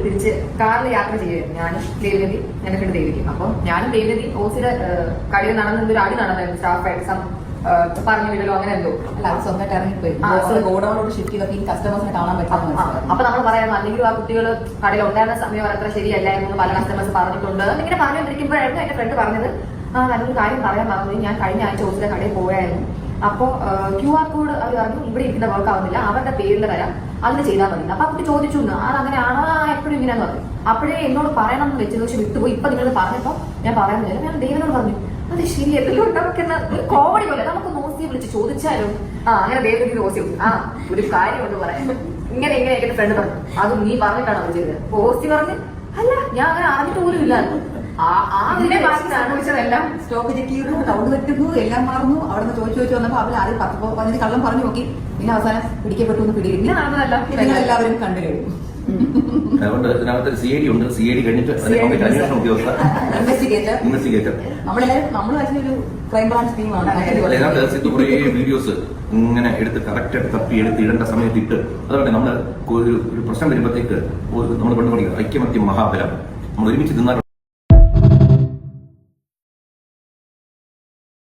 തിരിച്ച് കാറിൽ യാത്ര ചെയ്യുമായിരുന്നു. ഞാനും ദേവനതി, എന്റെ ഫ്രണ്ട് ദേവിക്കും. അപ്പം ഞാനും ദേവനതി ഓസിയുടെ കടയിൽ നടന്ന ഒരു അടി നടന്നായിരുന്നു. സ്റ്റാഫായിട്ട് പറഞ്ഞു വിടലോ അങ്ങനെ എന്തോ അല്ല, അത് സ്വന്തമായിട്ട് ഇറങ്ങിപ്പോയി. ഗോഡൌണിലോട്ട് ഷിഫ്റ്റ് ചെയ്തപ്പോൾ ഈ കസ്റ്റമേഴ്സിനെ കാണാൻ പറ്റും. അപ്പൊ നമ്മൾ പറയായിരുന്നു, അല്ലെങ്കിൽ ആ കുട്ടികൾ കടയിൽ ഉണ്ടായിരുന്ന സമയം അത്ര ശരിയല്ലായിരുന്നു, പല കസ്റ്റമേഴ്സ് പറഞ്ഞിട്ടുണ്ട്. എന്നിങ്ങനെ പറഞ്ഞുകൊണ്ടിരിക്കുമ്പോഴായിരുന്നു എന്റെ ഫ്രണ്ട് പറഞ്ഞത്, നല്ലൊരു കാര്യം പറയാൻ പറഞ്ഞു. ഞാൻ കഴിഞ്ഞ ആഴ്ച ഓസിയുടെ കടയിൽ പോയായിരുന്നു. അപ്പോ QR കോഡ് അവർ പറഞ്ഞു ഇവിടെ ഇരിക്കുന്ന വർക്ക് ആവുന്നില്ല, അവരുടെ പേരിൽ തരാം, അതിന് ചെയ്താൽ മതി. അപ്പൊ ആ കുട്ടി ചോദിച്ചു, അതങ്ങനെയാണോ, എപ്പോഴും ഇങ്ങനെയാന്ന് പറഞ്ഞു. അപ്പോഴേ എന്നോട് പറയണം എന്ന് വെച്ചത്, പക്ഷെ വിട്ടുപോയി. ഇപ്പൊ നിങ്ങൾ പറഞ്ഞപ്പോ ഞാൻ പറയാൻ ഞാൻ ദേവനോട് പറഞ്ഞു, അത് ശരിയല്ലോ, നമുക്കെന്ന കോമഡി പോലെ നമുക്ക് നോസിയെ വിളിച്ച് ചോദിച്ചാലും അങ്ങനെ ദേവനക്ക് നോസി ഒരു കാര്യം കൊണ്ട് പറയാം, ഇങ്ങനെ എങ്ങനെയൊക്കെ ഫ്രണ്ട് പറഞ്ഞു, അതും നീ പറഞ്ഞിട്ടാണ് അവർ ചെയ്തത്. ഓസി പറഞ്ഞ് അല്ല, ഞാൻ അങ്ങനെ അറിഞ്ഞിട്ട് പോലും ഇല്ലായിരുന്നു. സംഭവിച്ചതെല്ലാം സ്റ്റോക്ക് ചെക്ക് ചെയ്തു, ടൗൺ വെട്ടുന്നു, എല്ലാം മാറുന്നു. അവിടെ നിന്ന് ചോദിച്ചു വന്നപ്പോ അവർ ആദ്യം 10-15 കള്ളം പറഞ്ഞു നോക്കി. പിന്നെ അവസാനം പിടിക്കപ്പെട്ടു എന്ന് പിടിയില്ല. എല്ലാവരും കണ്ടു കഴിഞ്ഞു. അതുകൊണ്ട് ഇതിനകത്ത് CID ഉണ്ട്. CID കഴിഞ്ഞിട്ട് അന്വേഷണ ഉദ്യോഗസ്ഥ, ഇൻവെസ്റ്റിഗേറ്റർ. നമ്മൾ ഒരു ക്രൈം ബ്രാഞ്ച് ടീമാണ്. അതിനകത്ത് കുറെ വീഡിയോസ് ഇങ്ങനെ എടുത്ത് കറക്റ്റ് തപ്പി എടുത്ത് ഇടേണ്ട സമയത്ത് ഇട്ട്. അതുകൊണ്ട് നമ്മൾ ഒരു പ്രശ്നം വരുമ്പോഴത്തേക്ക് നമ്മൾ കൊണ്ടുപോയി ഐക്യമത്യം മഹാബലം, നമ്മൾ ഒരുമിച്ച് തിന്നാൽ